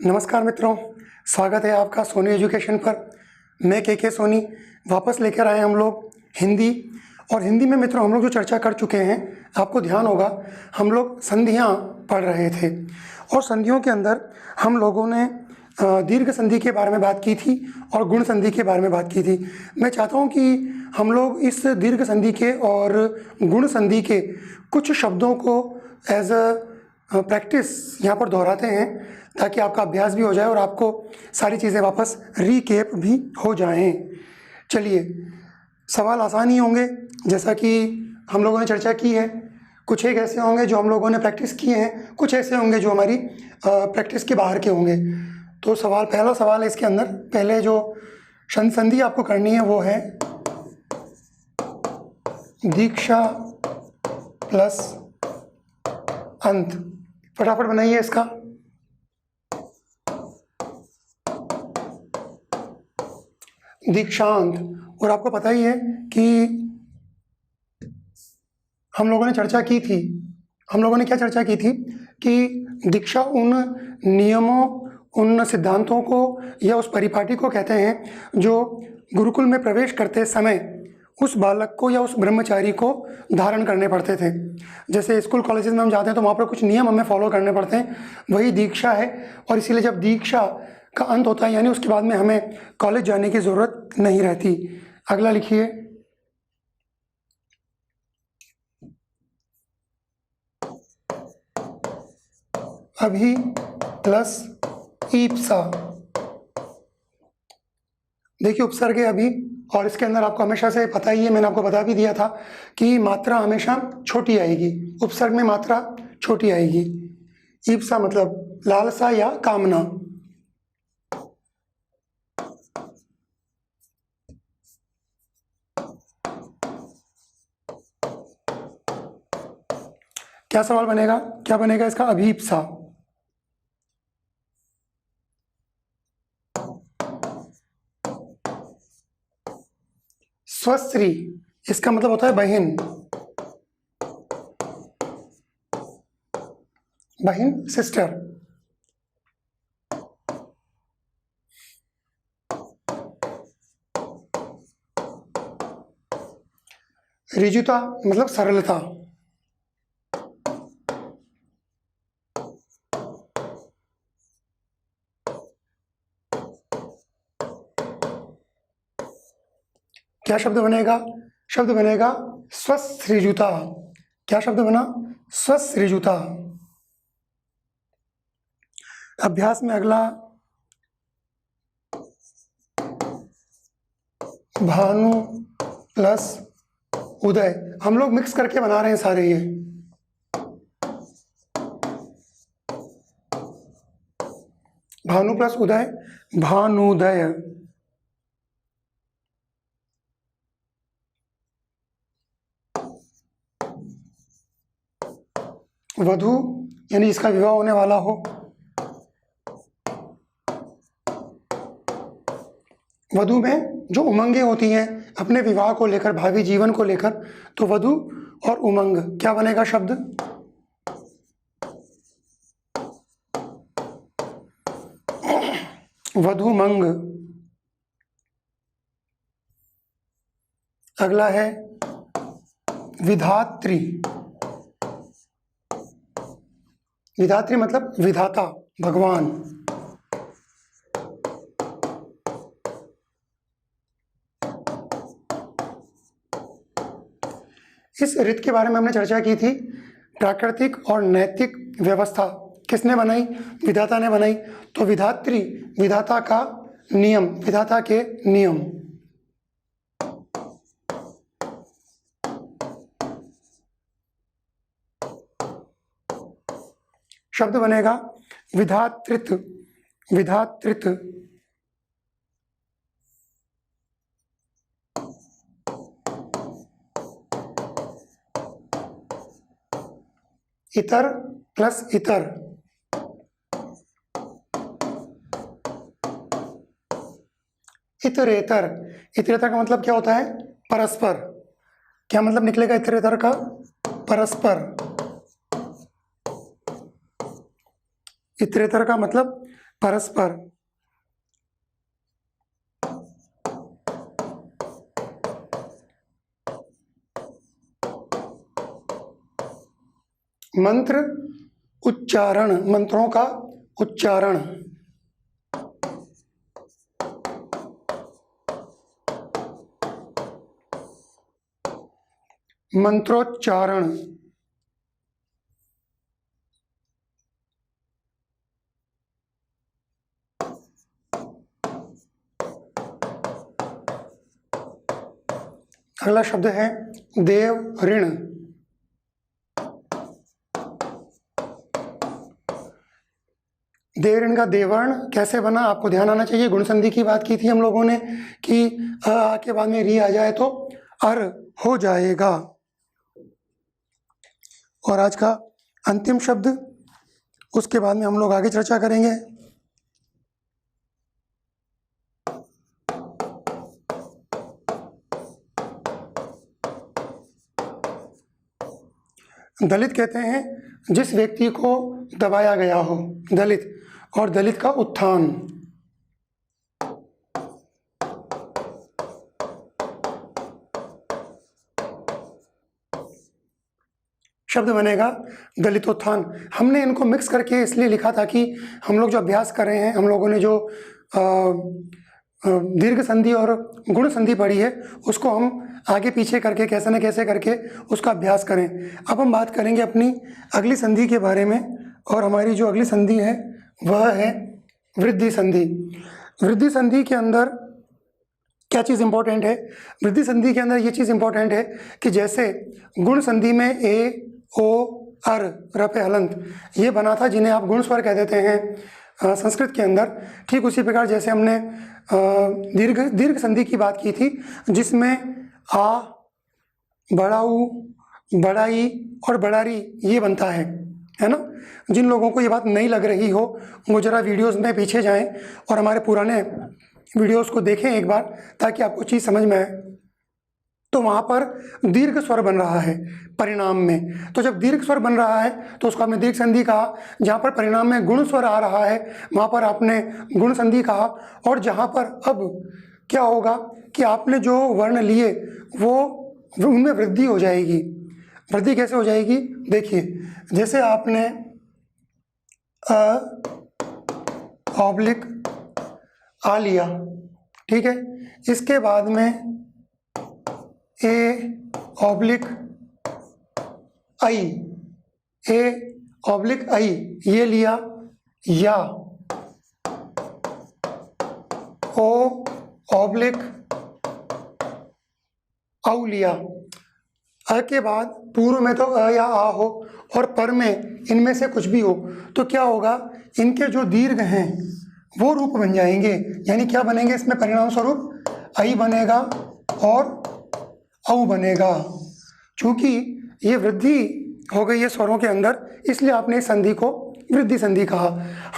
नमस्कार मित्रों, स्वागत है आपका सोनी एजुकेशन पर। मैं के सोनी वापस लेकर आए हम लोग हिंदी। और हिंदी में मित्रों हम लोग जो चर्चा कर चुके हैं, आपको ध्यान होगा हम लोग संधियां पढ़ रहे थे और संधियों के अंदर हम लोगों ने दीर्घ संधि के बारे में बात की थी और गुण संधि के बारे में बात की थी। मैं चाहता हूं कि हम लोग इस दीर्घ संधि के और गुण संधि के कुछ शब्दों को एज अ प्रैक्टिस यहाँ पर दोहराते हैं, ताकि आपका अभ्यास भी हो जाए और आपको सारी चीज़ें वापस रिकेप भी हो जाएं। चलिए, सवाल आसान ही होंगे जैसा कि हम लोगों ने चर्चा की है। कुछ एक ऐसे होंगे जो हम लोगों ने प्रैक्टिस किए हैं, कुछ ऐसे होंगे जो हमारी प्रैक्टिस के बाहर के होंगे। तो पहला सवाल है इसके अंदर। पहले जो संधि आपको करनी है वो है दीक्षा प्लस अंत। फटाफट बनाइए इसका। दीक्षांत। और आपको पता ही है कि हम लोगों ने चर्चा की थी, हम लोगों ने क्या चर्चा की थी कि दीक्षा उन नियमों, उन सिद्धांतों को या उस परिपाटी को कहते हैं जो गुरुकुल में प्रवेश करते समय उस बालक को या उस ब्रह्मचारी को धारण करने पड़ते थे। जैसे स्कूल कॉलेजेस में हम जाते हैं तो वहाँ पर कुछ नियम हमें फॉलो करने पड़ते हैं, वही दीक्षा है। और इसीलिए जब दीक्षा का अंत होता है यानी उसके बाद में हमें कॉलेज जाने की ज़रूरत नहीं रहती। अगला लिखिए, अभी प्लस ईप्सा। देखिए, उपसर्ग है अभी, और इसके अंदर आपको हमेशा से पता ही है, मैंने आपको बता भी दिया था कि मात्रा हमेशा छोटी आएगी। उपसर्ग में मात्रा छोटी आएगी। ईप्सा मतलब लालसा या कामना। क्या सवाल बनेगा, क्या बनेगा इसका? अभीप्सा। स्वस्त्री, इसका मतलब होता है बहन, बहन सिस्टर। ऋजुता मतलब सरलता। क्या शब्द बनेगा? शब्द बनेगा स्वसृजुता। क्या शब्द बना? स्वसृजुता। अभ्यास में अगला भानु प्लस उदय। हम लोग मिक्स करके बना रहे हैं सारे ये। भानु प्लस उदय, भानुदय। वधू यानी जिसका विवाह होने वाला हो। वधू में जो उमंगें होती हैं अपने विवाह को लेकर, भावी जीवन को लेकर, तो वधू और उमंग। क्या बनेगा शब्द? वधूमंग। अगला है विधात्री। विधात्री मतलब विधाता, भगवान। इस रीत के बारे में हमने चर्चा की थी। प्राकृतिक और नैतिक व्यवस्था किसने बनाई? विधाता ने बनाई। तो विधात्री विधाता का नियम, विधाता के नियम। शब्द बनेगा विधातृत्व। विधातृत्व। इतर प्लस इतर। इतरेतर। इतरेतर का मतलब क्या होता है? परस्पर। क्या मतलब निकलेगा इतरेतर का? परस्पर। इतरेतर का मतलब परस्पर, मंत्र उच्चारण, मंत्रों का उच्चारण, मंत्रोच्चारण, अगला शब्द है देव ऋण, देव ऋण का देवर्ण कैसे बना आपको ध्यान आना चाहिए। गुण संधि की बात की थी हम लोगों ने कि आ के बाद में री आ जाए तो अर हो जाएगा। और आज का अंतिम शब्द, उसके बाद में हम लोग आगे चर्चा करेंगे। दलित कहते हैं जिस व्यक्ति को दबाया गया हो, दलित, और दलित का उत्थान। शब्द बनेगा दलितोत्थान। हमने इनको मिक्स करके इसलिए लिखा था कि हम लोग जो अभ्यास कर रहे हैं, हम लोगों ने जो दीर्घ संधि और गुण संधि पढ़ी है, उसको हम आगे पीछे करके कैसे न कैसे करके उसका अभ्यास करें। अब हम बात करेंगे अपनी अगली संधि के बारे में, और हमारी जो अगली संधि है वह है वृद्धि संधि। वृद्धि संधि के अंदर क्या चीज़ इंपॉर्टेंट है? वृद्धि संधि के अंदर ये चीज़ इंपॉर्टेंट है कि जैसे गुण संधि में ए, ओ, अर, रपे हलंत ये बना था, जिन्हें आप गुण स्वर कह देते हैं संस्कृत के अंदर, ठीक उसी प्रकार जैसे हमने दीर्घ संधि की बात की थी, जिसमें आ, बड़ाऊ, बड़ाई और बड़ारी ये बनता है ना। जिन लोगों को ये बात नहीं लग रही हो वो जरा वीडियोस में पीछे जाएं और हमारे पुराने वीडियोस को देखें एक बार, ताकि आपको चीज़ समझ में आए। तो वहाँ पर दीर्घ स्वर बन रहा है परिणाम में। तो जब दीर्घ स्वर बन रहा है तो उसको आपने दीर्घ संधि कहा। जहाँ पर परिणाम में गुण स्वर आ रहा है वहाँ पर आपने गुण संधि कहा। और जहाँ पर अब क्या होगा कि आपने जो वर्ण लिए वो उनमें वृद्धि हो जाएगी। वृद्धि कैसे हो जाएगी? देखिए, जैसे आपने ऑब्लिक आ लिया, ठीक है, इसके बाद में A oblique I, A oblique आई ये लिया, या ओ ऑब्लिक औ लिया। अ के बाद पूर्व में तो अ या आ हो और पर में इनमें से कुछ भी हो, तो क्या होगा, इनके जो दीर्घ हैं वो रूप बन जाएंगे। यानी क्या बनेंगे इसमें परिणाम स्वरूप? आई बनेगा और औ बनेगा। चूंकि ये वृद्धि हो गई है स्वरों के अंदर, इसलिए आपने इस संधि को वृद्धि संधि कहा।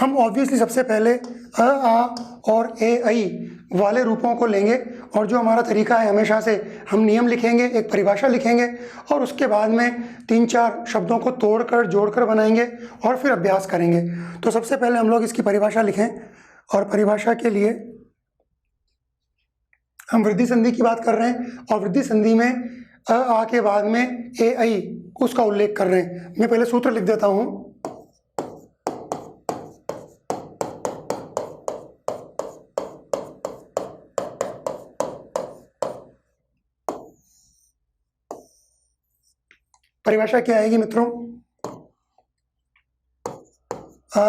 हम ऑब्वियसली सबसे पहले अ, आ और ए, ऐ वाले रूपों को लेंगे, और जो हमारा तरीका है हमेशा से, हम नियम लिखेंगे, एक परिभाषा लिखेंगे, और उसके बाद में 3-4 शब्दों को तोड़कर जोड़कर बनाएंगे और फिर अभ्यास करेंगे। तो सबसे पहले हम लोग इसकी परिभाषा लिखें, और परिभाषा के लिए हम वृद्धि संधि की बात कर रहे हैं, और वृद्धि संधि में अ, आ के बाद में ए, ऐ उसका उल्लेख कर रहे हैं। मैं पहले सूत्र लिख देता हूं। परिभाषा क्या आएगी मित्रों? अ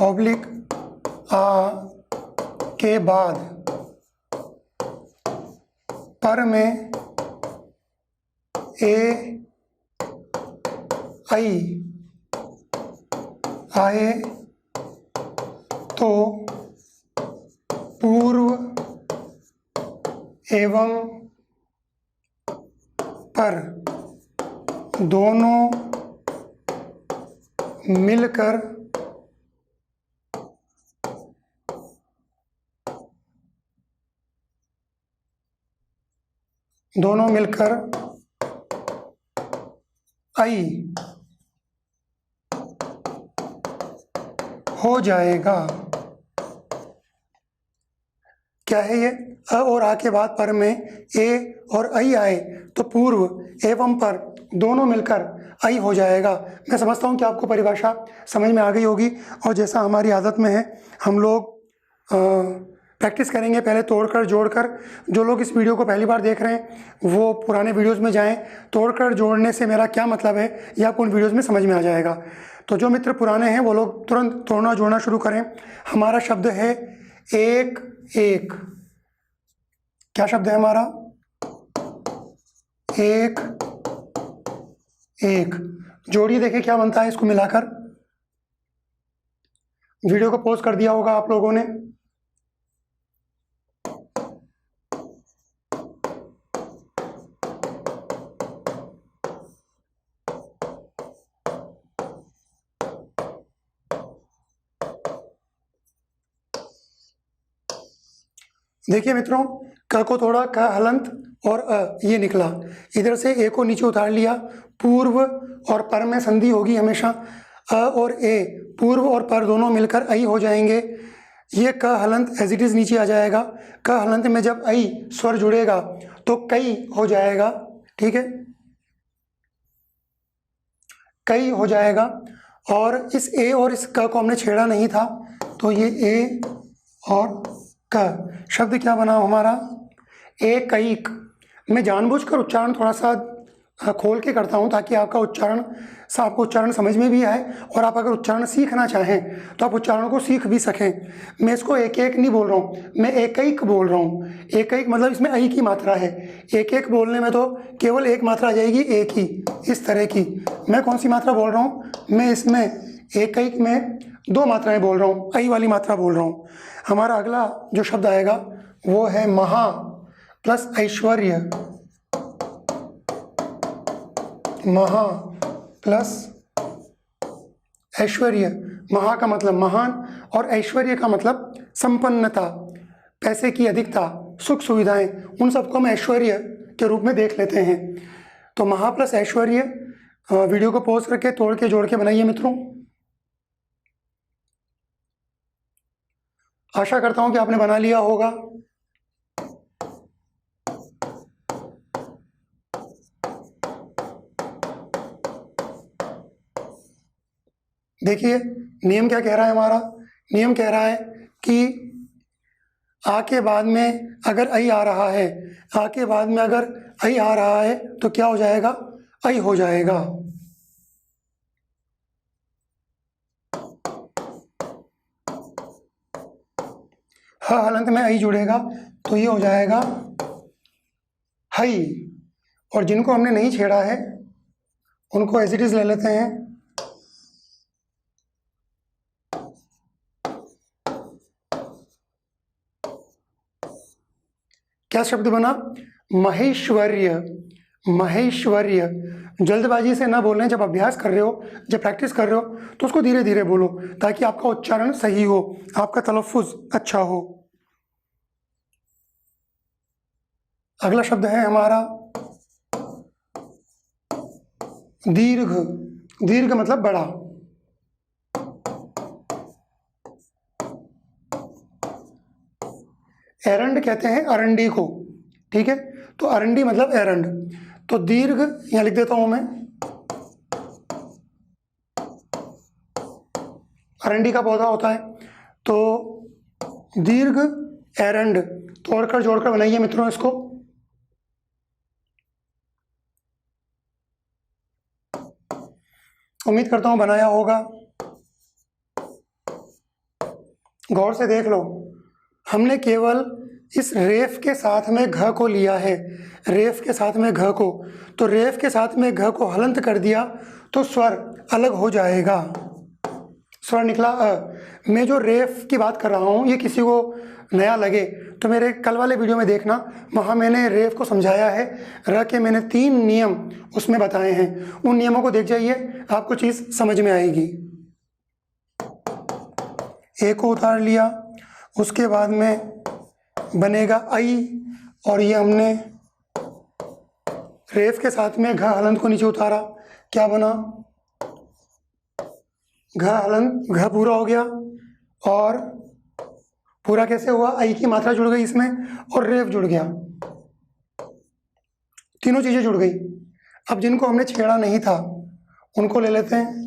ऑब्लिक आ के बाद पर में ए, ऐ आए तो पूर्व एवं पर दोनों मिलकर ऐ हो जाएगा। क्या है ये? अ और आ के बाद पर में ए और ऐ आए तो पूर्व एवं पर दोनों मिलकर ऐ हो जाएगा। मैं समझता हूँ कि आपको परिभाषा समझ में आ गई होगी, और जैसा हमारी आदत में है हम लोग प्रैक्टिस करेंगे पहले तोड़कर जोड़कर। जो लोग इस वीडियो को पहली बार देख रहे हैं वो पुराने वीडियोस में जाएं, तोड़कर जोड़ने से मेरा क्या मतलब है ये आपको उन वीडियोस में समझ में आ जाएगा। तो जो मित्र पुराने हैं वो लोग तुरंत तोड़ना जोड़ना शुरू करें। हमारा शब्द है एक एक। क्या शब्द है हमारा? एक एक। जोड़िए, देखिए क्या बनता है इसको मिलाकर। वीडियो को पॉज कर दिया होगा आप लोगों ने। देखिए मित्रों, क को तोड़ा, क हलंत और ये निकला। इधर से ए को नीचे उतार लिया, पूर्व और पर में संधि होगी हमेशा। अ और ए पूर्व और पर दोनों मिलकर ऐ हो जाएंगे। ये क हलंत एज इट इज नीचे आ जाएगा। क हलंत में जब ऐ स्वर जुड़ेगा तो कई हो जाएगा। ठीक है, कई हो जाएगा। और इस ए और इस क को हमने छेड़ा नहीं था, तो ये ए और क शब्द क्या बना हमारा? एक कैक। मैं जानबूझकर उच्चारण थोड़ा सा खोल के करता हूँ ताकि आपका आपको उच्चारण समझ में भी आए, और आप अगर उच्चारण सीखना चाहें तो आप उच्चारण को सीख भी सकें। मैं इसको एक एक नहीं बोल रहा हूँ, मैं एक एक बोल रहा हूँ। एक एक मतलब इसमें ऐ की मात्रा है। एक एक बोलने में तो केवल एक मात्रा आ जाएगी, एक ही, इस तरह की। मैं कौन सी मात्रा बोल रहा हूँ? मैं इसमें एक एक में दो मात्राएं बोल रहा हूँ, ऐ वाली मात्रा बोल रहा हूँ। हमारा अगला जो शब्द आएगा वो है महा प्लस ऐश्वर्य। महा प्लस ऐश्वर्य। महा का मतलब महान और ऐश्वर्य का मतलब संपन्नता, पैसे की अधिकता, सुख सुविधाएं, उन सबको हम ऐश्वर्य के रूप में देख लेते हैं। तो महा प्लस ऐश्वर्य। वीडियो को पॉज करके तोड़ के जोड़ के बनाइए मित्रों। आशा करता हूं कि आपने बना लिया होगा। देखिए नियम क्या कह रहा है हमारा? नियम कह रहा है कि आ के बाद में अगर ऐ आ रहा है, आ के बाद में अगर ऐ आ रहा है तो क्या हो जाएगा? ऐ हो जाएगा। ह हलंत में ऐ जुड़ेगा तो ये हो जाएगा हई। और जिनको हमने नहीं छेड़ा है उनको एज इट इज ले लेते हैं। क्या शब्द बना? महेश्वर्य। महेश्वर्य। जल्दबाजी से ना बोलें, जब अभ्यास कर रहे हो, जब प्रैक्टिस कर रहे हो तो उसको धीरे धीरे बोलो ताकि आपका उच्चारण सही हो, आपका तलफ्फुज अच्छा हो। अगला शब्द है हमारा दीर्घ। दीर्घ मतलब बड़ा। एरंड कहते हैं अरंडी को। ठीक है, तो अरंडी मतलब एरंड। तो दीर्घ यहां लिख देता हूं मैं। अरंडी का पौधा होता है, तो दीर्घ एरंड। तोड़कर जोड़कर बनाइए मित्रों इसको। उम्मीद करता हूं बनाया होगा। गौर से देख लो, हमने केवल इस रेफ के साथ में घ को लिया है, रेफ के साथ में घ को। तो रेफ के साथ में घ को हलंत कर दिया तो स्वर अलग हो जाएगा। स्वर निकला अ। मैं जो रेफ की बात कर रहा हूँ ये किसी को नया लगे तो मेरे कल वाले वीडियो में देखना, वहाँ मैंने रेफ को समझाया है। र के मैंने 3 नियम उसमें बताए हैं, उन नियमों को देख जाइए, आपको चीज़ समझ में आएगी। ए को उतार लिया, उसके बाद में बनेगा आई, और ये हमने रेफ के साथ में घ हलंत को नीचे उतारा, क्या बना? घ हलंत, घ पूरा हो गया, और पूरा कैसे हुआ? आई की मात्रा जुड़ गई इसमें और रेफ जुड़ गया, तीनों चीजें जुड़ गई। अब जिनको हमने छेड़ा नहीं था उनको ले लेते हैं।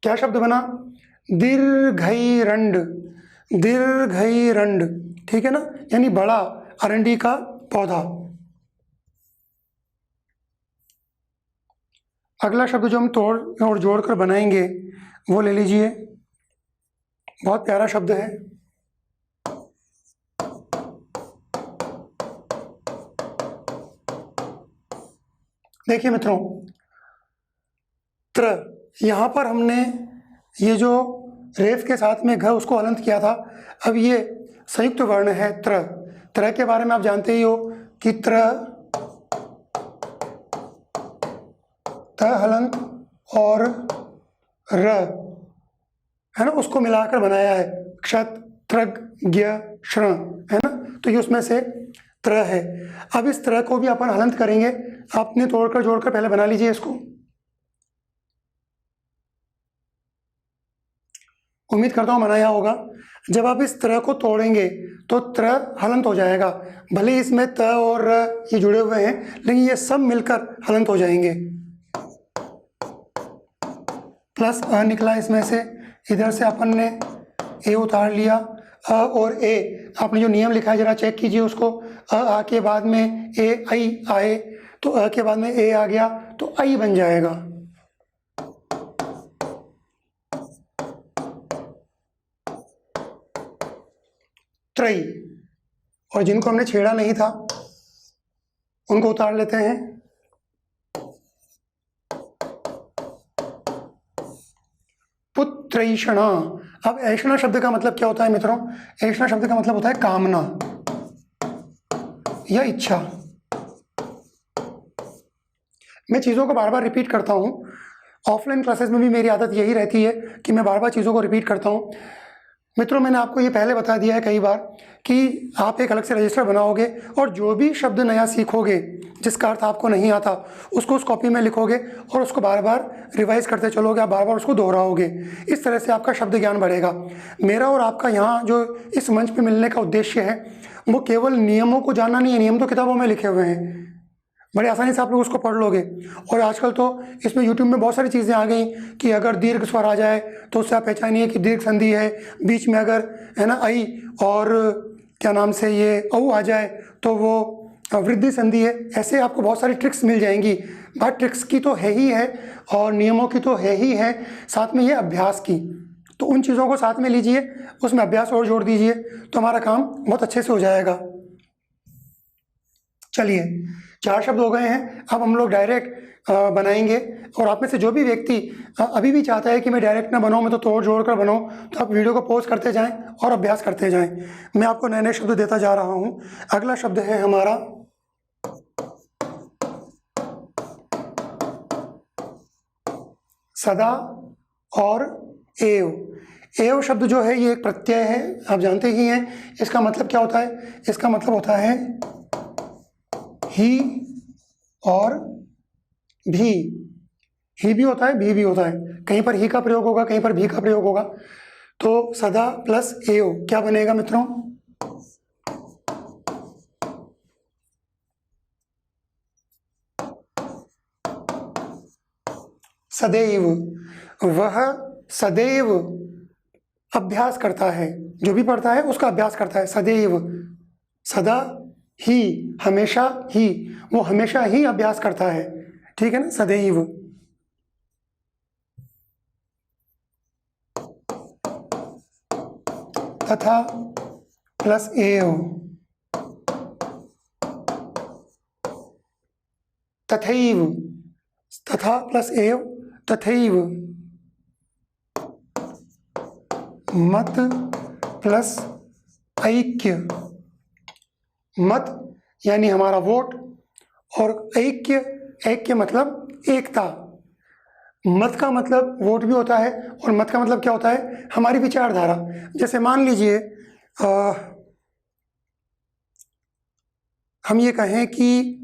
क्या शब्द बना? दीर्घैरंड, दीर्घैरंड, ठीक है ना, यानी बड़ा अरंडी का पौधा। अगला शब्द जो हम तोड़ और जोड़कर बनाएंगे वो ले लीजिए, बहुत प्यारा शब्द है। देखिए मित्रों, त्र, यहाँ पर हमने ये जो रेफ के साथ में घ उसको हलंत किया था। अब ये संयुक्त वर्ण है त्र। त्र के बारे में आप जानते ही हो कि त्र, त हलंत और र है ना, उसको मिलाकर बनाया है क्षत त्रग ज्ञ श्र, है ना, तो ये उसमें से त्र है। अब इस त्र को भी अपन हलंत करेंगे। आपने तोड़कर जोड़कर पहले बना लीजिए इसको। उम्मीद करता हूँ बनाया होगा। जब आप इस त्र को तोड़ेंगे तो त्र हलंत हो जाएगा। भले ही इसमें त और र ये जुड़े हुए हैं, लेकिन ये सब मिलकर हलंत हो जाएंगे। प्लस अ निकला इसमें से, इधर से अपन ने ए उतार लिया। अ और ए, आपने जो नियम लिखा है जरा चेक कीजिए उसको। आ के बाद में ए आई आए, तो अ के बाद में ए आ गया तो आई बन जाएगा। त्रयी। और जिनको हमने छेड़ा नहीं था उनको उतार लेते हैं। पुत्रैषणा। अब ऐषणा शब्द का मतलब क्या होता है मित्रों? ऐषणा शब्द का मतलब होता है कामना या इच्छा। मैं चीज़ों को बार बार रिपीट करता हूँ। ऑफलाइन क्लासेस में भी मेरी आदत यही रहती है कि मैं बार बार चीज़ों को रिपीट करता हूँ। मित्रों, मैंने आपको ये पहले बता दिया है कई बार कि आप एक अलग से रजिस्टर बनाओगे और जो भी शब्द नया सीखोगे जिसका अर्थ आपको नहीं आता उसको उस कॉपी में लिखोगे और उसको बार बार रिवाइज करते चलोगे, आप बार बार उसको दोहराओगे। इस तरह से आपका शब्द ज्ञान बढ़ेगा। मेरा और आपका यहाँ जो इस मंच पे मिलने का उद्देश्य है वो केवल नियमों को जानना नहीं है। नियम तो किताबों में लिखे हुए हैं, बड़े आसानी से आप लोग उसको पढ़ लोगे। और आजकल तो इसमें यूट्यूब में बहुत सारी चीज़ें आ गई कि अगर दीर्घ स्वर आ जाए तो उससे आप पहचानिए कि दीर्घ संधि है। बीच में अगर है ना आई और क्या नाम से ये औ आ जाए तो वो वृद्धि संधि है। ऐसे आपको बहुत सारी ट्रिक्स मिल जाएंगी। बात ट्रिक्स की तो है ही है और नियमों की तो है ही है, साथ में ये अभ्यास की। तो उन चीज़ों को साथ में लीजिए, उसमें अभ्यास और जोड़ दीजिए तो हमारा काम बहुत अच्छे से हो जाएगा। चलिए, 4 शब्द हो गए हैं। अब हम लोग डायरेक्ट बनाएंगे। और आप में से जो भी व्यक्ति अभी भी चाहता है कि मैं डायरेक्ट ना बनाऊं, मैं तो तोड़ जोड़ कर बनाऊं, तो आप वीडियो को पॉज करते जाएं और अभ्यास करते जाएं। मैं आपको नए नए शब्द देता जा रहा हूं। अगला शब्द है हमारा सदा और एव। एव शब्द जो है ये एक प्रत्यय है, आप जानते ही हैं। इसका मतलब क्या होता है? इसका मतलब होता है ही और भी। ही भी होता है, भी होता है। कहीं पर ही का प्रयोग होगा, कहीं पर भी का प्रयोग होगा। तो सदा प्लस एव क्या बनेगा मित्रों? सदैव। वह सदैव अभ्यास करता है, जो भी पढ़ता है उसका अभ्यास करता है। सदैव, सदा ही, हमेशा ही, वो हमेशा ही अभ्यास करता है, ठीक है ना, सदैव। तथा प्लस एव, तथैव। तथा प्लस एव, तथैव। मत प्लस ऐक्य। मत यानी हमारा वोट, और ऐक्य, ऐक्य मतलब एकता। मत का मतलब वोट भी होता है और मत का मतलब क्या होता है? हमारी विचारधारा। जैसे मान लीजिए हम ये कहें कि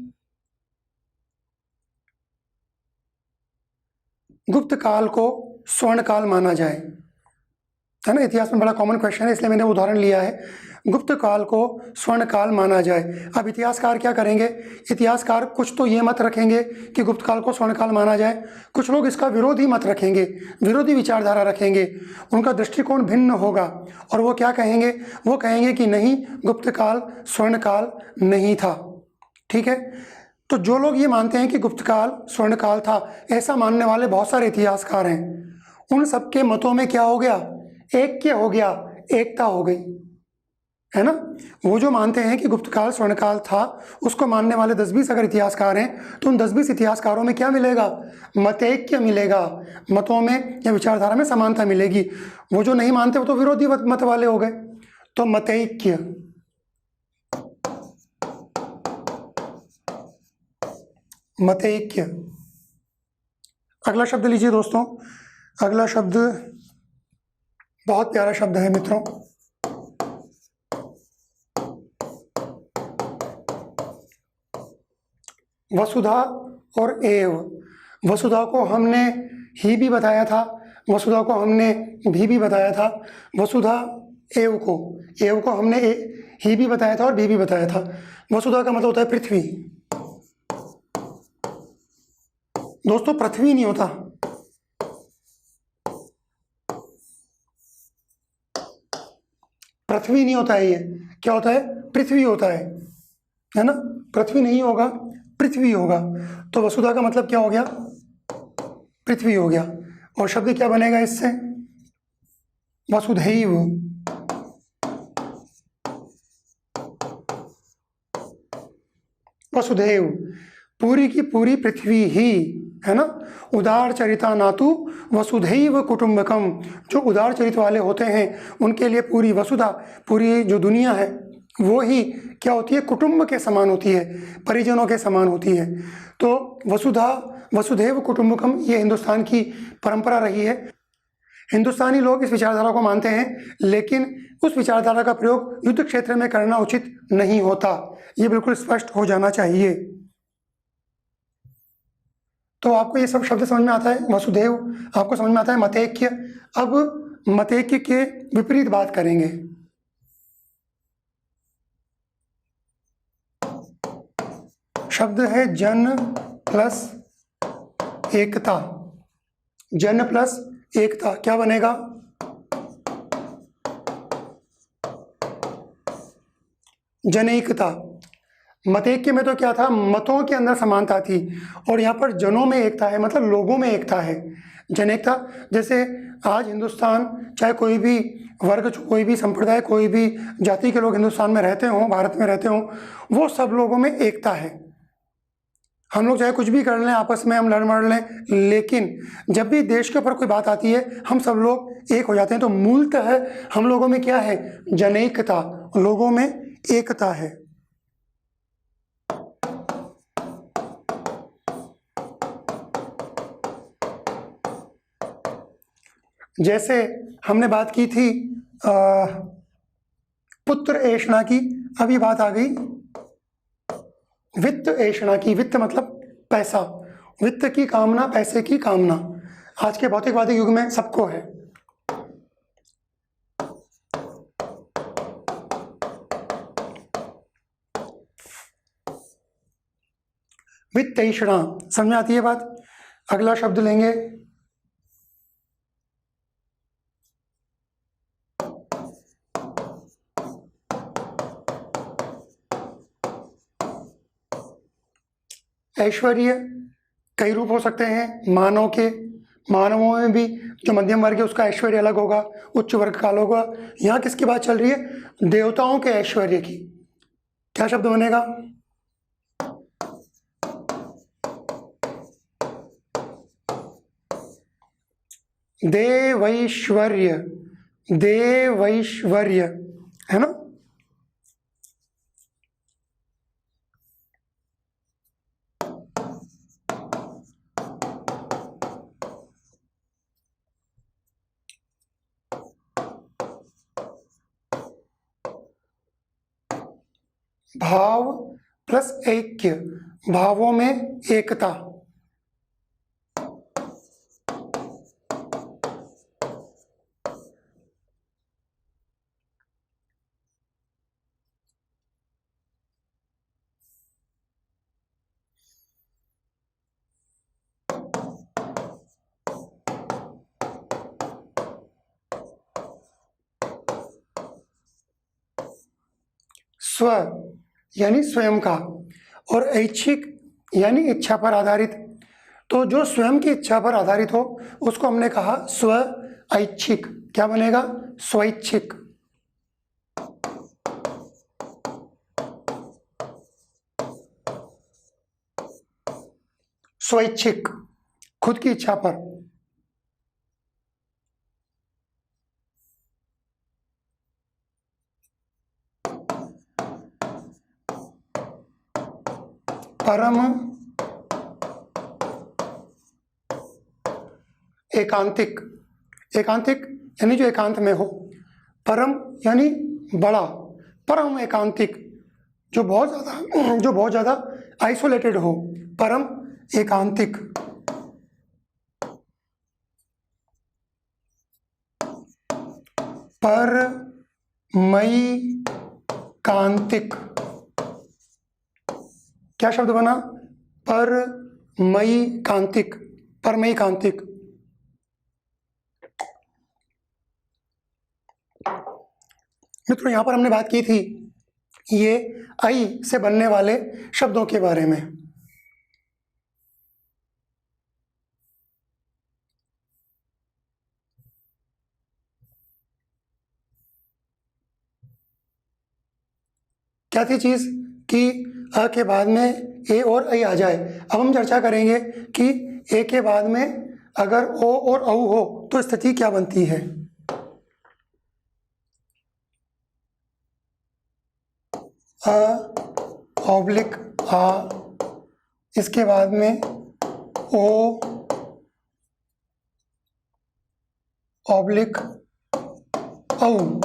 गुप्त काल को स्वर्ण काल माना जाए, है ना। इतिहास में बड़ा कॉमन क्वेश्चन है, इसलिए मैंने उदाहरण लिया है। गुप्त काल को स्वर्ण काल माना जाए। अब इतिहासकार क्या करेंगे, इतिहासकार कुछ तो ये मत रखेंगे कि गुप्त काल को स्वर्ण काल माना जाए, कुछ लोग इसका विरोधी मत रखेंगे, विरोधी विचारधारा रखेंगे, उनका दृष्टिकोण भिन्न होगा और वो क्या कहेंगे, वो कहेंगे कि नहीं, गुप्त काल स्वर्ण काल नहीं था। ठीक है, तो जो लोग ये मानते हैं कि गुप्त काल स्वर्ण काल था, ऐसा मानने वाले बहुत सारे इतिहासकार हैं, उन सबके मतों में क्या हो गया, ऐक्य हो गया, एकता हो गई, है ना। वो जो मानते हैं कि गुप्त काल स्वर्ण काल था, उसको मानने वाले 10-20 अगर इतिहासकार हैं, तो उन 10-20 इतिहासकारों में क्या मिलेगा, मतैक्य मिलेगा, मतों में या विचारधारा में समानता मिलेगी। वो जो नहीं मानते वो तो विरोधी मत वाले हो गए, तो मतैक्य। मतैक्य। अगला शब्द लीजिए दोस्तों, अगला शब्द बहुत प्यारा शब्द है मित्रों, वसुधा और एव। वसुधा को हमने ही भी बताया था, वसुधा को हमने भी बताया था, वसुधा एव को हमने ही भी बताया था और भी बताया था। वसुधा का मतलब होता है पृथ्वी। दोस्तों पृथ्वी नहीं होता, पृथ्वी नहीं होता है, ये क्या होता है, पृथ्वी होता है ना। पृथ्वी नहीं होगा, पृथ्वी होगा। तो वसुधा का मतलब क्या हो गया, पृथ्वी हो गया। और शब्द क्या बनेगा इससे, वसुधैव। वसुधैव, पूरी की पूरी पृथ्वी ही, है ना। उदार चरिता नातु वसुधैव कुटुंबकम, जो उदार चरित्र वाले होते हैं उनके लिए पूरी वसुधा, पूरी जो दुनिया है वो ही क्या होती है, कुटुंब के समान होती है, परिजनों के समान होती है। तो वसुधा वसुधैव कुटुंबकम ये हिंदुस्तान की परंपरा रही है। हिंदुस्तानी लोग इस विचारधारा को मानते हैं, लेकिन उस विचारधारा का प्रयोग युद्ध क्षेत्र में करना उचित नहीं होता, ये बिल्कुल स्पष्ट हो जाना चाहिए। तो आपको ये सब शब्द समझ में आता है, वसुधैव आपको समझ में आता है, मतैक्य। अब मतैक्य के विपरीत बात करेंगे। शब्द है जन प्लस एकता। जन प्लस एकता क्या बनेगा, जनैकता। मतैक्य में तो क्या था, मतों के अंदर समानता थी, और यहाँ पर जनों में एकता है, मतलब लोगों में एकता है, जनैकता। जैसे आज हिंदुस्तान, चाहे कोई भी वर्ग, कोई भी संप्रदाय, कोई भी जाति के लोग हिंदुस्तान में रहते हों, भारत में रहते हों, वो सब लोगों में एकता है। हम लोग चाहे कुछ भी कर लें, आपस में हम लड़ मड़ लें, लेकिन जब भी देश के ऊपर कोई बात आती है हम सब लोग एक हो जाते हैं। तो मूलतः हम लोगों में क्या है, जनैकता, लोगों में एकता है। जैसे हमने बात की थी पुत्र ऐषणा की, अभी बात आ गई वित्त ऐषणा की। वित्त मतलब पैसा, वित्त की कामना, पैसे की कामना आज के भौतिकवादी युग में सबको है। वित्त ऐषणा समझ में आती है बात। अगला शब्द लेंगे ऐश्वर्य। कई रूप हो सकते हैं मानव के, मानवों में भी जो मध्यम वर्ग है उसका ऐश्वर्य अलग होगा, उच्च वर्ग का अलग होगा। यहाँ किसकी बात चल रही है, देवताओं के ऐश्वर्य की। क्या शब्द बनेगा, देवैश्वर्य। देवैश्वर्य, है ना। भाव प्लस ऐक्य, भावों में एकता। स्व यानी स्वयं का, और ऐच्छिक यानी इच्छा पर आधारित। तो जो स्वयं की इच्छा पर आधारित हो उसको हमने कहा स्व ऐच्छिक। क्या बनेगा? स्वैच्छिक। स्वैच्छिक, खुद की इच्छा पर। परम एकांतिक, एकांतिक यानी जो एकांत में हो। परम यानी बड़ा, परम एकांतिक जो बहुत ज़्यादा आइसोलेटेड हो, परम एकांतिक। परमैकांतिक, क्या शब्द बना? परमैकांतिक, परमैकांतिक। मित्रों, यहाँ पर हमने बात की थी ये आई से बनने वाले शब्दों के बारे में। क्या थी चीज़ कि अ के बाद में ए और ऐ आ जाए। अब हम चर्चा करेंगे कि ए के बाद में अगर ओ और औ हो तो स्थिति क्या बनती है। अ ऑब्लिक आ, इसके बाद में ओ ऑब्लिक औ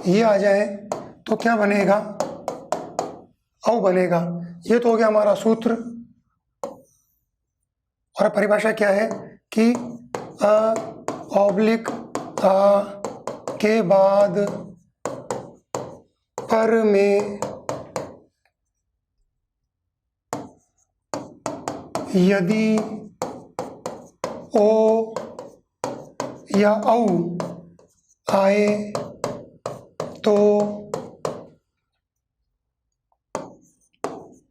ये आ जाए तो क्या बनेगा? औ बनेगा। ये तो हो गया हमारा सूत्र। और परिभाषा क्या है कि अ ऑब्लिक आ के बाद पर में यदि ओ या औ आए तो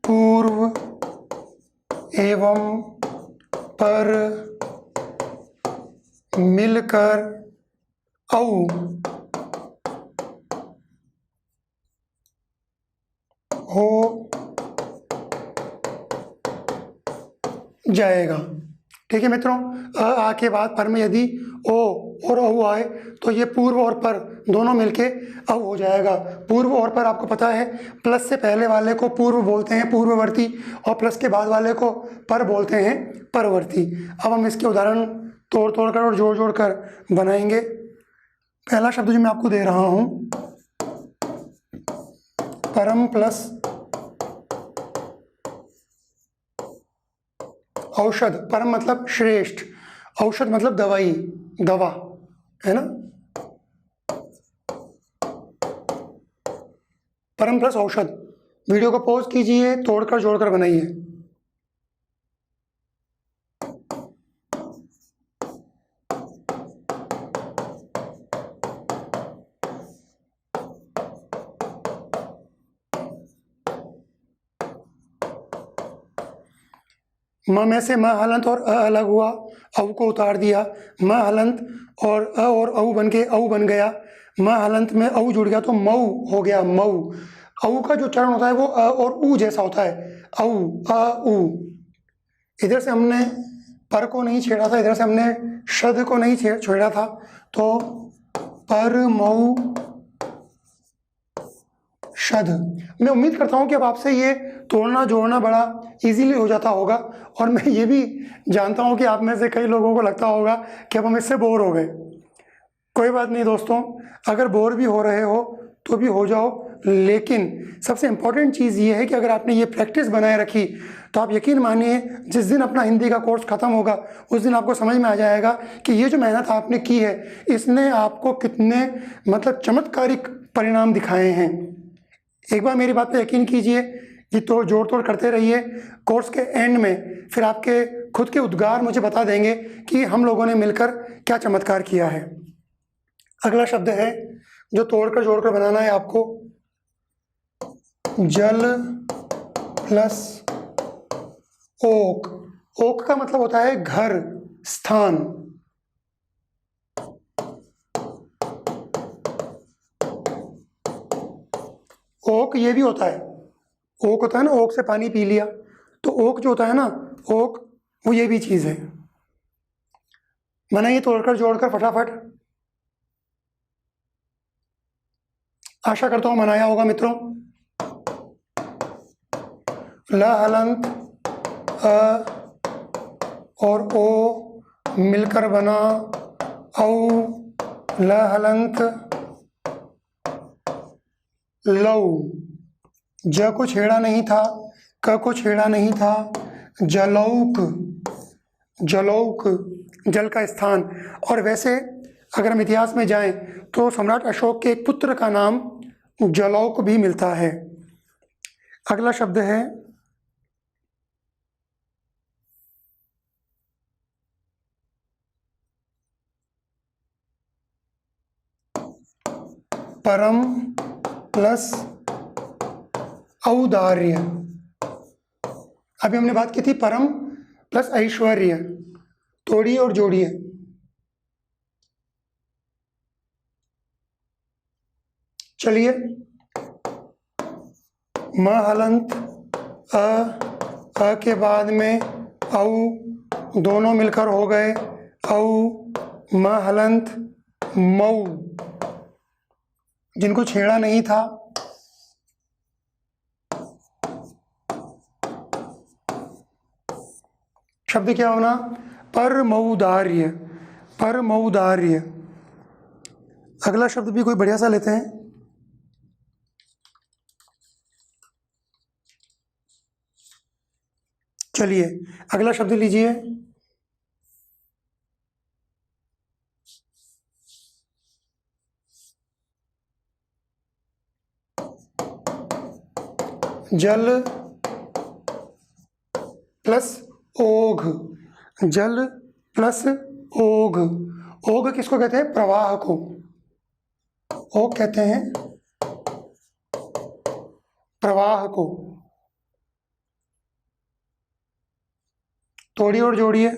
पूर्व एवं पर मिलकर औ हो जाएगा। ठीक है मित्रों, आ के बाद पर में यदि ओ और औ आए तो ये पूर्व और पर दोनों मिलके औ हो जाएगा। पूर्व और पर आपको पता है, प्लस से पहले वाले को पूर्व बोलते हैं पूर्ववर्ती, और प्लस के बाद वाले को पर बोलते हैं परवर्ती। अब हम इसके उदाहरण तोड़ तोड़ कर और जोड़ जोड़ कर बनाएंगे। पहला शब्द जो मैं आपको दे रहा हूँ, परम प्लस औषध। परम मतलब श्रेष्ठ, औषध मतलब दवाई, दवा है ना। परम प्लस औषध। वीडियो को पॉज कीजिए, तोड़कर जोड़कर बनाइए। म में से म हलंत और अ अलग हुआ, औ को उतार दिया। म हलंत और अ और औ बन के औ बन गया। म हलंत में औ जुड़ गया तो मऊ हो गया, मऊ। औ का जो चरण होता है वो अ और उ जैसा होता है, औ अ उ। इधर से हमने पर को नहीं छेड़ा था, इधर से हमने शद को नहीं छेड़ा था, तो पर मऊ शद। मैं उम्मीद करता हूँ कि अब आपसे ये तोड़ना जोड़ना बड़ा इजीली हो जाता होगा, और मैं ये भी जानता हूँ कि आप में से कई लोगों को लगता होगा कि अब हम इससे बोर हो गए। कोई बात नहीं दोस्तों, अगर बोर भी हो रहे हो तो भी हो जाओ, लेकिन सबसे इम्पोर्टेंट चीज़ ये है कि अगर आपने ये प्रैक्टिस बनाए रखी तो आप यकीन मानिए जिस दिन अपना हिंदी का कोर्स ख़त्म होगा उस दिन आपको समझ में आ जाएगा कि ये जो मेहनत आपने की है इसने आपको कितने मतलब चमत्कारिक परिणाम दिखाए हैं। एक बार मेरी बात पे यकीन कीजिए कि तो जोड़ तोड़ करते रहिए। कोर्स के एंड में फिर आपके खुद के उद्गार मुझे बता देंगे कि हम लोगों ने मिलकर क्या चमत्कार किया है। अगला शब्द है जो तोड़कर जोड़कर बनाना है आपको, जल प्लस ओक। ओक का मतलब होता है घर, स्थान। ओक ये भी होता है, ओक होता है ना, ओक से पानी पी लिया, तो ओक जो होता है ना, ओक, वो ये भी चीज़ है। मैंने ये तोड़कर जोड़कर फटाफट, आशा करता हूँ मनाया होगा मित्रों। ल हलंत अ और ओ मिलकर बना औ। ल हलंत लौ। ज को छेड़ा नहीं था, क को छेड़ा नहीं था। जलौक, जलौक जल का स्थान। और वैसे अगर हम इतिहास में जाएं तो सम्राट अशोक के एक पुत्र का नाम जलौक भी मिलता है। अगला शब्द है परम प्लस औदार्य। अभी हमने बात की थी परम प्लस ऐश्वर्य, तोड़िए और जोड़िए। चलिए, म हलंत अ के बाद में औ, दोनों मिलकर हो गए औ। म हलंत मऊ, जिनको छेड़ा नहीं था। शब्द क्या होना? परमौदार्य, परमौदार्य। अगला शब्द भी कोई बढ़िया सा लेते हैं। चलिए अगला शब्द लीजिए। जल प्लस ओघ, जल प्लस ओघ। ओघ किसको कहते हैं? प्रवाह को ओघ कहते हैं, प्रवाह को। तोड़िए और जोड़िए।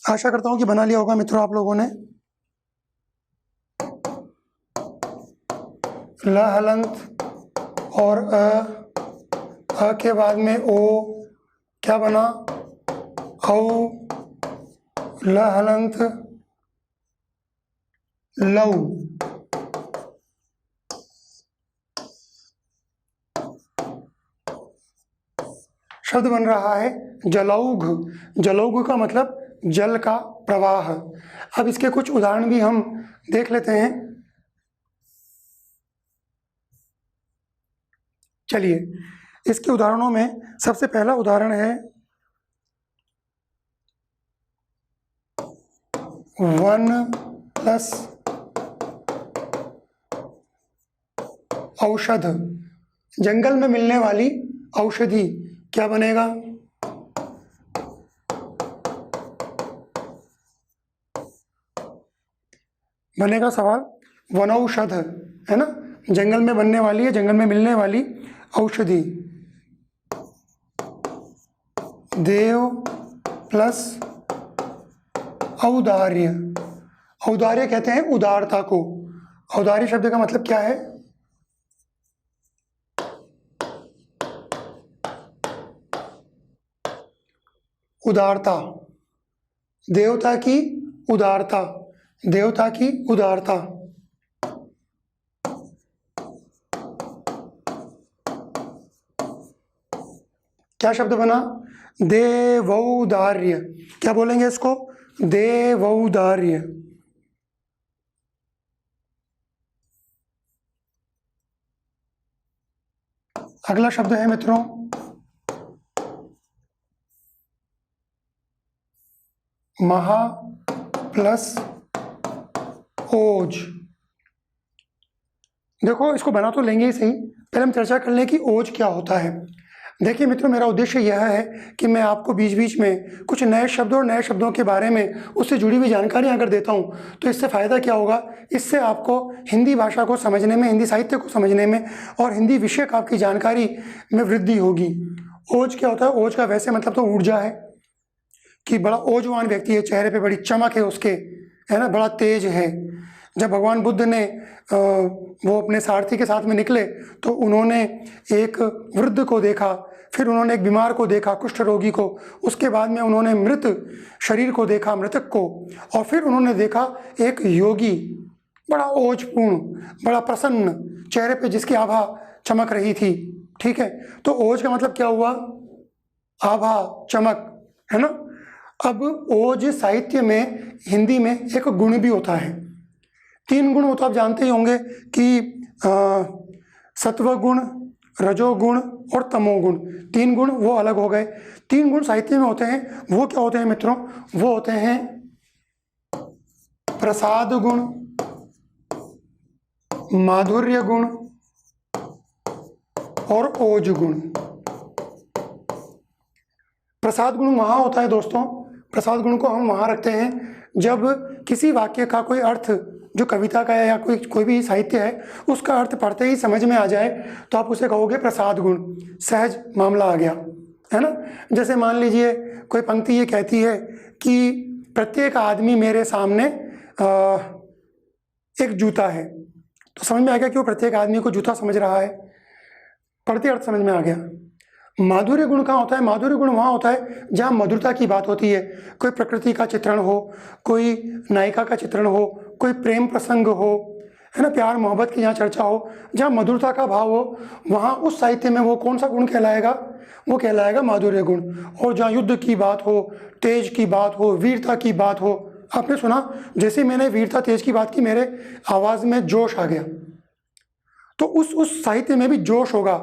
आशा करता हूं कि बना लिया होगा मित्रों आप लोगों ने। ल हलंत और अ के बाद में ओ, क्या बना? औ। ल हलंत लौ। शब्द बन रहा है जलौघ। जलौघ का मतलब जल का प्रवाह। अब इसके कुछ उदाहरण भी हम देख लेते हैं। चलिए, इसके उदाहरणों में सबसे पहला उदाहरण है वन प्लस औषध। जंगल में मिलने वाली औषधि क्या बनेगा? बनेगा सवाल वनौषध, है ना? जंगल में बनने वाली है, जंगल में मिलने वाली औषधि। देव प्लस औदार्य। औदार्य कहते हैं उदारता को। औदार्य शब्द का मतलब क्या है? उदारता, देवता की उदारता, देवता की उदारता। क्या शब्द बना? देवौदार्य। क्या बोलेंगे इसको? देवौदार्य। अगला शब्द है मित्रों महा प्लस ओज। देखो, इसको बना तो लेंगे ही सही, पहले हम चर्चा कर लें कि ओज क्या होता है। देखिए मित्रों, मेरा उद्देश्य यह है कि मैं आपको बीच बीच में कुछ नए शब्द और नए शब्दों के बारे में उससे जुड़ी हुई जानकारी अगर देता हूँ तो इससे फ़ायदा क्या होगा, इससे आपको हिंदी भाषा को समझने में, हिंदी साहित्य को समझने में और हिंदी विषय का आपकी जानकारी में वृद्धि होगी। ओज क्या होता है? ओज का वैसे मतलब तो ऊर्जा है कि बड़ा ओजवान व्यक्ति है, चेहरे पे बड़ी चमक है उसके, है ना, बड़ा तेज है। जब भगवान बुद्ध ने वो अपने सारथी के साथ में निकले तो उन्होंने एक वृद्ध को देखा, फिर उन्होंने एक बीमार को देखा, कुष्ठ रोगी को, उसके बाद में उन्होंने मृत शरीर को देखा, मृतक को, और फिर उन्होंने देखा एक योगी, बड़ा ओजपूर्ण, बड़ा प्रसन्न, चेहरे पे जिसकी आभा चमक रही थी। ठीक है, तो ओज का मतलब क्या हुआ? आभा, चमक, है ना। अब ओज साहित्य में, हिंदी में एक गुण भी होता है। 3 गुण वो तो आप जानते ही होंगे कि सत्व गुण, रजोगुण और तमोगुण, 3 गुण वो अलग हो गए। 3 गुण साहित्य में होते हैं, वो क्या होते हैं मित्रों? वो होते हैं प्रसाद गुण, माधुर्य गुण और ओज गुण। प्रसाद गुण वहाँ होता है दोस्तों, प्रसाद गुण को हम वहाँ रखते हैं जब किसी वाक्य का कोई अर्थ, जो कविता का है या कोई भी साहित्य है, उसका अर्थ पढ़ते ही समझ में आ जाए तो आप उसे कहोगे प्रसाद गुण, सहज मामला आ गया, है ना। जैसे मान लीजिए कोई पंक्ति ये कहती है कि प्रत्येक आदमी मेरे सामने एक जूता है, तो समझ में आ गया कि वो प्रत्येक आदमी को जूता समझ रहा है, पढ़ते अर्थ समझ में आ गया। माधुर्य गुण कहाँ होता है? माधुर्य गुण वहाँ होता है जहाँ मधुरता की बात होती है, कोई प्रकृति का चित्रण हो, कोई नायिका का चित्रण हो, कोई प्रेम प्रसंग हो, है ना, प्यार मोहब्बत की जहाँ चर्चा हो, जहाँ मधुरता का भाव हो, वहाँ उस साहित्य में वो कौन सा गुण कहलाएगा? वो कहलाएगा माधुर्य गुण। और जहाँ युद्ध की बात हो, तेज की बात हो, वीरता की बात हो, आपने सुना जैसे मैंने वीरता तेज की बात की, मेरे आवाज़ में जोश आ गया, तो उस साहित्य में भी जोश होगा,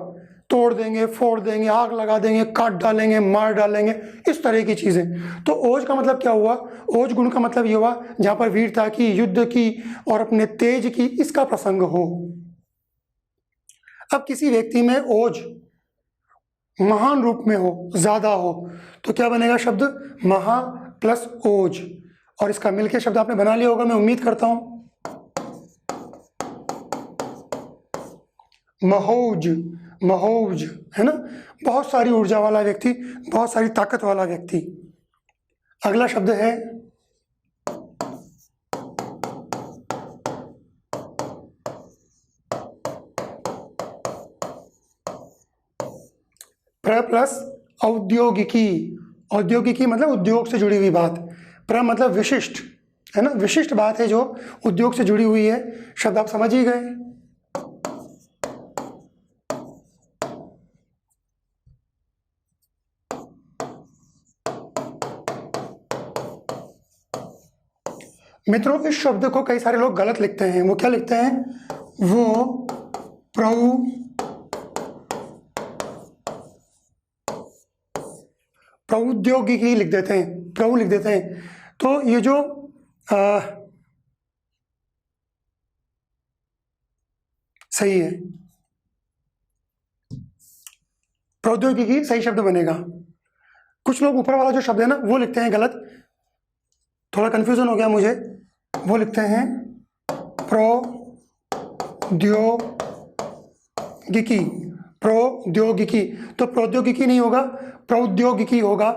तोड़ देंगे, फोड़ देंगे, आग लगा देंगे, काट डालेंगे, मार डालेंगे, इस तरह की चीज़ें। तो ओज का मतलब क्या हुआ? ओज गुण का मतलब ये हुआ जहाँ पर वीरता की, युद्ध की और अपने तेज की, इसका प्रसंग हो। अब किसी व्यक्ति में ओज महान रूप में हो, ज़्यादा हो, तो क्या बनेगा शब्द? महा प्लस ओज, और इसका मिलके शब्द आपने बना लिया होगा, मैं उम्मीद करता हूँ, महोज। महोज, है ना, बहुत सारी ऊर्जा वाला व्यक्ति, बहुत सारी ताकत वाला व्यक्ति। अगला शब्द है प्र प्लस औद्योगिकी। औद्योगिकी मतलब उद्योग से जुड़ी हुई बात, प्र मतलब विशिष्ट, है ना, विशिष्ट बात है जो उद्योग से जुड़ी हुई है। शब्द आप समझ ही गए। मित्रों, इस शब्द को कई सारे लोग गलत लिखते हैं। वो क्या लिखते हैं? वो प्रौद्योगिकी लिख देते हैं, प्रौ लिख देते हैं। तो ये जो सही है, प्रौद्योगिकी सही शब्द बनेगा। कुछ लोग ऊपर वाला जो शब्द है ना वो लिखते हैं गलत, थोड़ा कन्फ्यूजन हो गया मुझे। वो लिखते हैं प्रौद्योगिकी, प्रौद्योगिकी, तो प्रौद्योगिकी नहीं होगा, प्रौद्योगिकी होगा।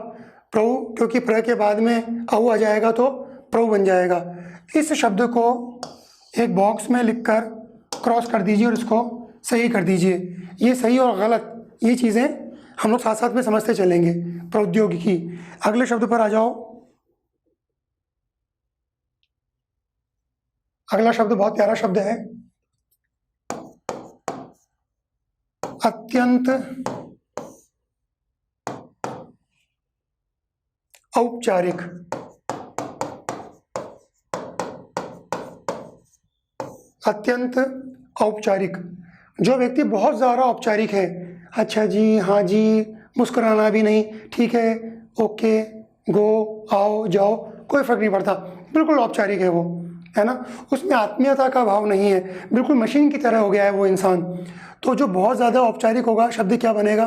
प्रौ, क्योंकि प्र के बाद में औ आ जाएगा तो प्रौ बन जाएगा। इस शब्द को एक बॉक्स में लिखकर क्रॉस कर दीजिए और इसको सही कर दीजिए। ये सही और गलत, ये चीज़ें हम लोग साथ साथ में समझते चलेंगे। प्रौद्योगिकी। अगले शब्द पर आ जाओ। अगला शब्द बहुत प्यारा शब्द है, अत्यंत औपचारिक। अत्यंत औपचारिक, जो व्यक्ति बहुत ज़्यादा औपचारिक है, अच्छा जी, हाँ जी, मुस्कुराना भी नहीं, ठीक है, ओके, गो, आओ जाओ, कोई फ़र्क नहीं पड़ता, बिल्कुल औपचारिक है वो, है ना। उसमें आत्मीयता का भाव नहीं है, बिल्कुल मशीन की तरह हो गया है वो इंसान। तो जो बहुत ज़्यादा औपचारिक होगा, शब्द क्या बनेगा?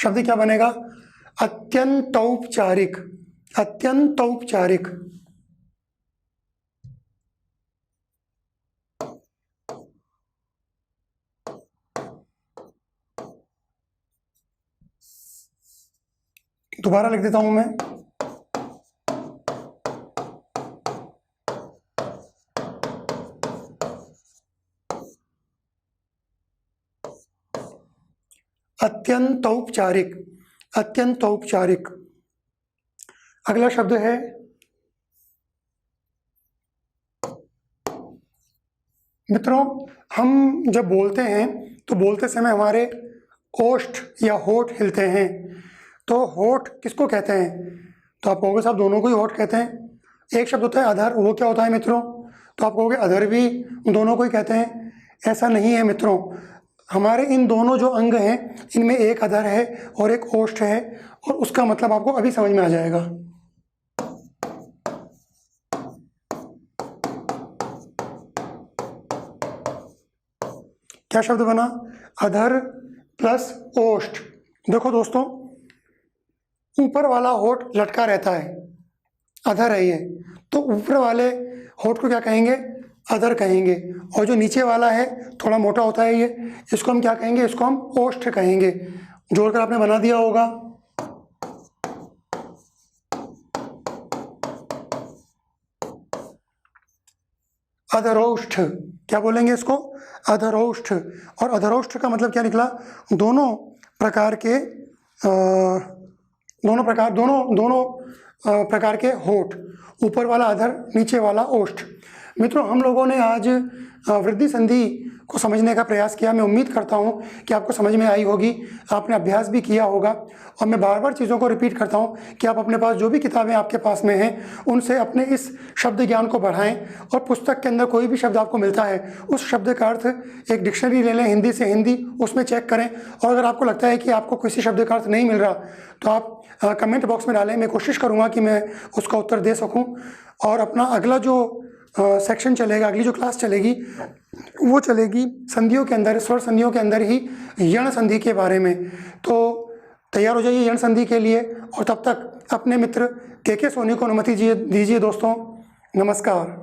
शब्द क्या बनेगा? अत्यंतौपचारिक, अत्यंतौपचारिक। दोबारा लिख देता हूं मैं, अत्यंतौपचारिक, अत्यंतौपचारिक। अगला शब्द है मित्रों, हम जब बोलते हैं तो बोलते समय हमारे ओष्ठ या होठ हिलते हैं। तो होठ किसको कहते हैं? तो आप कहोगे साहब दोनों को ही होठ कहते हैं। एक शब्द होता है अधर, वो क्या होता है मित्रों? तो आप कहोगे अधर भी दोनों को ही कहते हैं। ऐसा नहीं है मित्रों, हमारे इन दोनों जो अंग हैं इनमें एक अधर है और एक ओष्ठ है, और उसका मतलब आपको अभी समझ में आ जाएगा। क्या शब्द बना? अधर प्लस ओष्ठ। देखो दोस्तों, ऊपर वाला होठ लटका रहता है, अधर है ये, तो ऊपर वाले होठ को क्या कहेंगे? अधर कहेंगे। और जो नीचे वाला है थोड़ा मोटा होता है ये, इसको हम क्या कहेंगे? इसको हम ओष्ठ कहेंगे। जोड़कर आपने बना दिया होगा। अधरोष्ठ, क्या बोलेंगे इसको? अधरोष्ठ। और अधरोष्ठ का मतलब क्या निकला? दोनों प्रकार के दोनों प्रकार के होठ, ऊपर वाला अधर, नीचे वाला ओष्ठ। मित्रों, हम लोगों ने आज वृद्धि संधि को समझने का प्रयास किया। मैं उम्मीद करता हूं कि आपको समझ में आई होगी, आपने अभ्यास भी किया होगा। और मैं बार बार चीज़ों को रिपीट करता हूं कि आप अपने पास जो भी किताबें आपके पास में हैं उनसे अपने इस शब्द ज्ञान को बढ़ाएं, और पुस्तक के अंदर कोई भी शब्द आपको मिलता है उस शब्द का अर्थ एक डिक्शनरी ले लें, हिंदी से हिंदी, उसमें चेक करें। और अगर आपको लगता है कि आपको किसी शब्द का अर्थ नहीं मिल रहा तो आप कमेंट बॉक्स में डालें। मैं कोशिश करूँगा कि मैं उसका उत्तर दे सकूँ। और अपना अगला जो सेक्शन चलेगा, अगली जो क्लास चलेगी वो चलेगी संधियों के अंदर, स्वर संधियों के अंदर ही यण संधि के बारे में। तो तैयार हो जाइए यण संधि के लिए, और तब तक अपने मित्र के सोनी को अनुमति दीजिए दोस्तों। नमस्कार।